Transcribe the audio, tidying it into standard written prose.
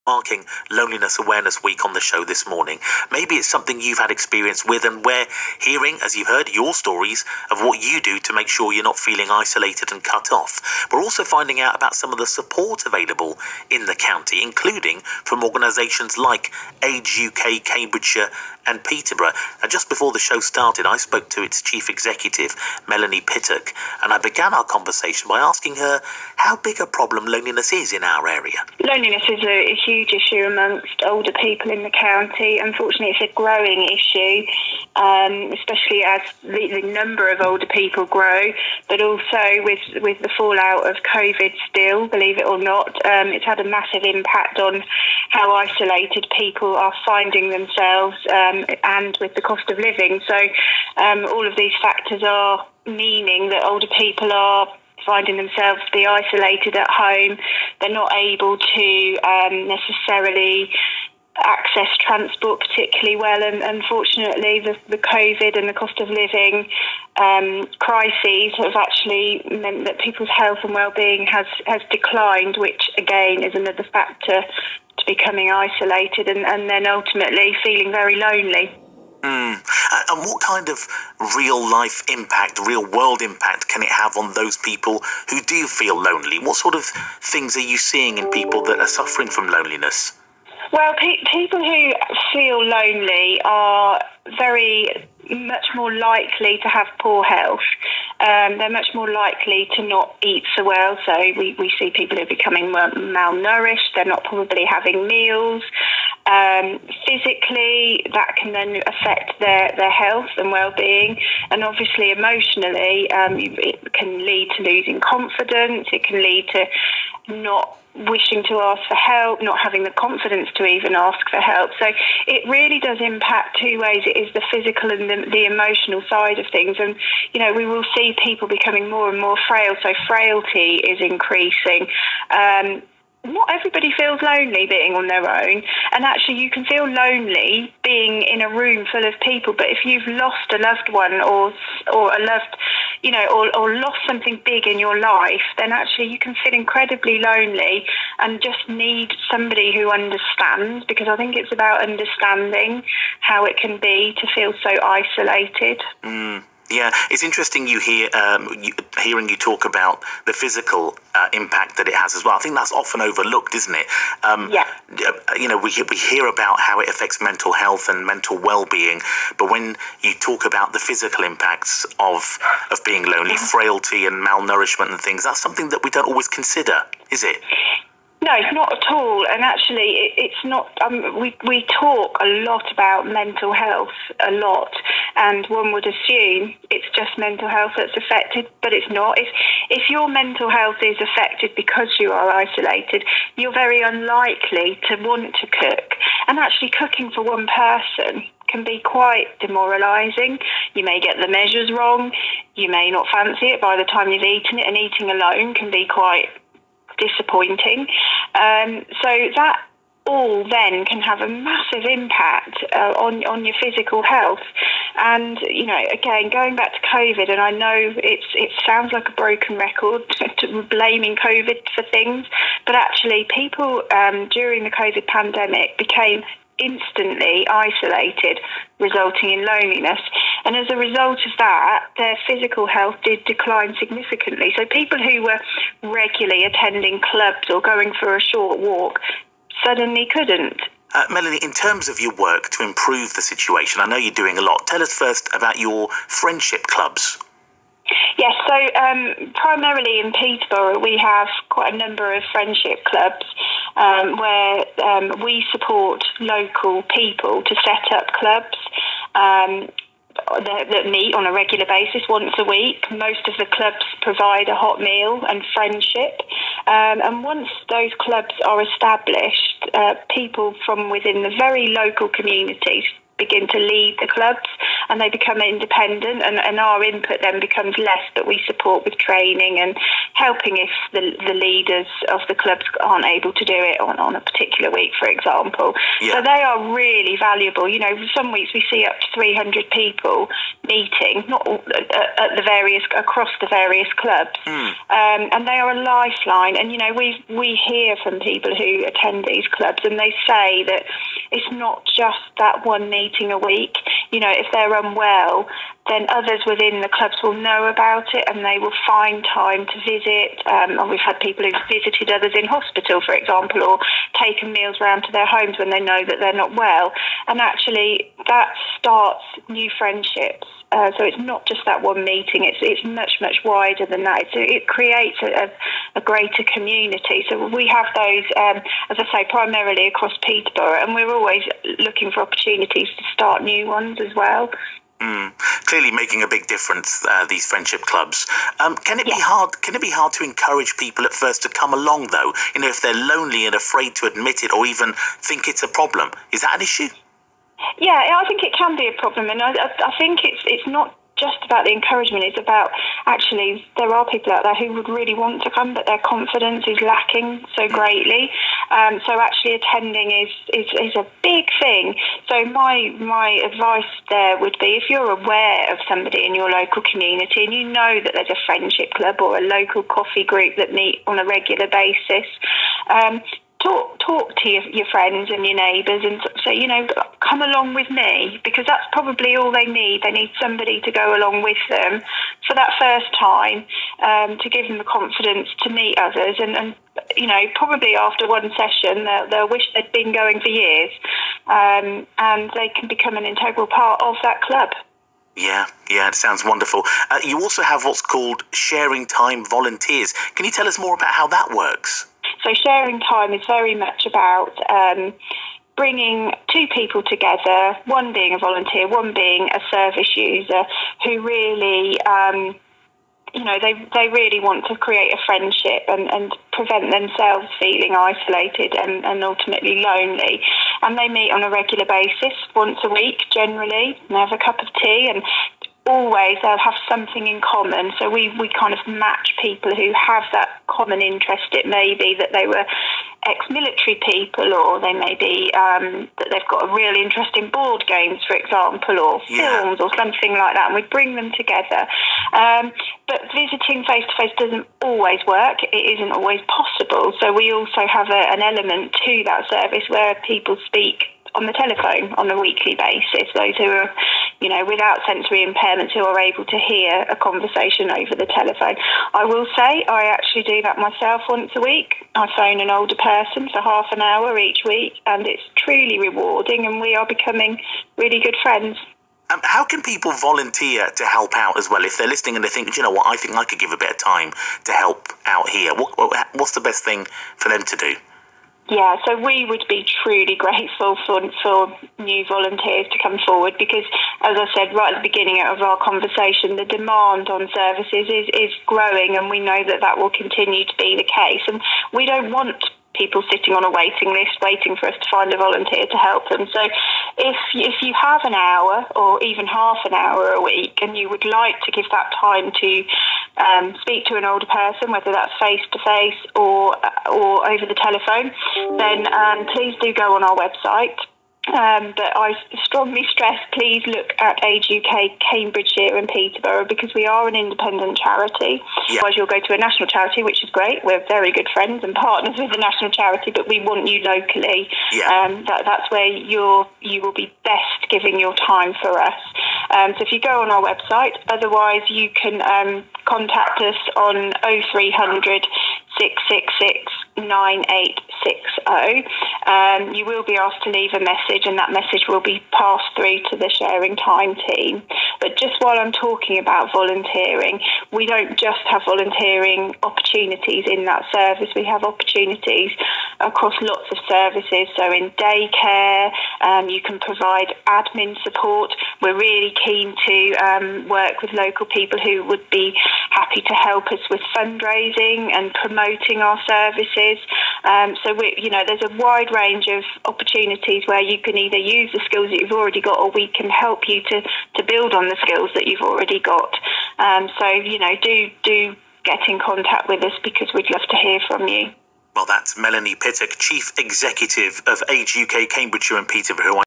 Marking Loneliness Awareness Week on the show this morning. Maybe it's something you've had experience with, and we're hearing, as you've heard, your stories of what you do to make sure you're not feeling isolated and cut off. We're also finding out about some of the support available in the county, including from organisations like Age UK, Cambridgeshire and Peterborough. And just before the show started, I spoke to its chief executive, Melanie Pittock, and I began our conversation by asking her how big a problem loneliness is in our area. Loneliness is a huge issue amongst older people in the county. Unfortunately, it's a growing issue, especially as the number of older people grow, but also with the fallout of COVID still, believe it or not. It's had a massive impact on how isolated people are finding themselves, and with the cost of living. So all of these factors are meaning that older people are finding themselves to be isolated at home. They're not able to necessarily access transport particularly well, and unfortunately the COVID and the cost of living crises have actually meant that people's health and well-being has declined, which again is another factor to becoming isolated and then ultimately feeling very lonely. And what kind of real-life impact, real-world impact can it have on those people who do feel lonely? What sort of things are you seeing in people that are suffering from loneliness? Well, people who feel lonely are very much more likely to have poor health. They're much more likely to not eat so well. So we see people who are becoming malnourished. They're not probably having meals. Physically, that can then affect their health and well-being. And obviously, emotionally, it can lead to losing confidence. It can lead to not wishing to ask for help, not having the confidence to even ask for help. So it really does impact two ways. It is the physical and the emotional side of things. And, we will see people becoming more and more frail. So frailty is increasing. Not everybody feels lonely being on their own, and actually you can feel lonely being in a room full of people. But if you've lost a loved one or lost something big in your life, then actually you can feel incredibly lonely and just need somebody who understands, because I think it's about understanding how it can be to feel so isolated. Yeah, it's interesting hearing you talk about the physical impact that it has as well. I think that's often overlooked, isn't it? Yeah. We hear about how it affects mental health and mental well-being, but when you talk about the physical impacts of being lonely, frailty and malnourishment and things, that's something that we don't always consider, is it? No, not at all. And actually, it's not. We talk a lot about mental health, a lot, and one would assume it's just mental health that's affected, but it's not. If your mental health is affected because you are isolated, you're very unlikely to want to cook. And actually, cooking for one person can be quite demoralising. You may get the measures wrong. You may not fancy it by the time you've eaten it, and eating alone can be quite disappointing. So that all then can have a massive impact on your physical health. And, again, going back to COVID, and I know it sounds like a broken record blaming COVID for things, but actually people during the COVID pandemic became instantly isolated, resulting in loneliness. And as a result of that, their physical health did decline significantly. So people who were regularly attending clubs or going for a short walk suddenly couldn't. Melanie, in terms of your work to improve the situation, I know you're doing a lot. Tell us first about your friendship clubs. Yes, so primarily in Peterborough, we have quite a number of friendship clubs where we support local people to set up clubs that meet on a regular basis once a week. Most of the clubs provide a hot meal and friendship. And once those clubs are established, people from within the very local communities begin to lead the clubs, and they become independent, and our input then becomes less, but we support with training and helping if the leaders of the clubs aren't able to do it on a particular week, for example. Yeah. So they are really valuable. You know, some weeks we see up to 300 people meeting, not all, across the various clubs, and they are a lifeline. And you know, we hear from people who attend these clubs, and they say that it's not just that one meeting a week. You know, if they're unwell, then others within the clubs will know about it and they will find time to visit. And we've had people who've visited others in hospital, for example, or taken meals round to their homes when they know that they're not well. And actually, that starts new friendships. So it's not just that one meeting. It's much, much wider than that. It creates a greater community. So we have those, as I say, primarily across Peterborough, and we're always looking for opportunities to start new ones as well. Clearly making a big difference, these friendship clubs. Can it be hard? Can it be hard to encourage people at first to come along, though? You know, if they're lonely and afraid to admit it, or even think it's a problem, is that an issue? Yeah, I think it can be a problem, and I think it's not just about the encouragement. It's about, actually, there are people out there who would really want to come, but their confidence is lacking so greatly. So actually attending is a big thing. So my advice there would be, if you're aware of somebody in your local community and you know that there's a friendship club or a local coffee group that meet on a regular basis, talk to your friends and your neighbours and say, you know, come along with me, because that's probably all they need. They need somebody to go along with them for that first time, to give them the confidence to meet others. And you know, probably after one session, they'll wish they'd been going for years, and they can become an integral part of that club. Yeah, it sounds wonderful. You also have what's called Sharing Time Volunteers. Can you tell us more about how that works? So Sharing Time is very much about bringing two people together, one being a volunteer, one being a service user, who really, you know, they really want to create a friendship and prevent themselves feeling isolated and ultimately lonely. And they meet on a regular basis, once a week generally, and have a cup of tea, and always they'll have something in common. So we kind of match people who have that common interest. It may be that they were ex-military people, or they may be that they've got a real interest in board games, for example, or films or something like that, and we bring them together. But visiting face-to-face doesn't always work. It isn't always possible. So we also have an element to that service where people speak on the telephone on a weekly basis, those who are, you know, without sensory impairments, who are able to hear a conversation over the telephone. I will say I actually do that myself once a week. I phone an older person for half an hour each week, and it's truly rewarding, and we are becoming really good friends. How can people volunteer to help out as well? If they're listening and they think, you know what, I think I could give a bit of time to help out here, what's the best thing for them to do? Yeah, so we would be truly grateful for new volunteers to come forward, because, as I said right at the beginning of our conversation, the demand on services is growing, and we know that will continue to be the case. And we don't want people sitting on a waiting list waiting for us to find a volunteer to help them. So if you have an hour or even half an hour a week, and you would like to give that time to speak to an older person, whether that's face-to-face or over the telephone, then please do go on our website. But I strongly stress, please look at Age UK, Cambridgeshire and Peterborough, because we are an independent charity. Yeah. Otherwise you'll go to a national charity, which is great. We're very good friends and partners with the national charity, but we want you locally. Yeah. That's where you will be best giving your time for us. So if you go on our website, otherwise you can contact us on 0300 666 9860. You will be asked to leave a message, and that message will be passed through to the Sharing Time team. But just while I'm talking about volunteering, we don't just have volunteering opportunities in that service. We have opportunities across lots of services. So in daycare, you can provide admin support. We're really keen to work with local people who would be happy to help us with fundraising and promoting our services. So there's a wide range of opportunities where you can either use the skills that you've already got, or we can help you to build on the skills that you've already got. So do get in contact with us, because we'd love to hear from you. Well, that's Melanie Pittock, Chief Executive of Age UK Cambridgeshire and Peterborough, who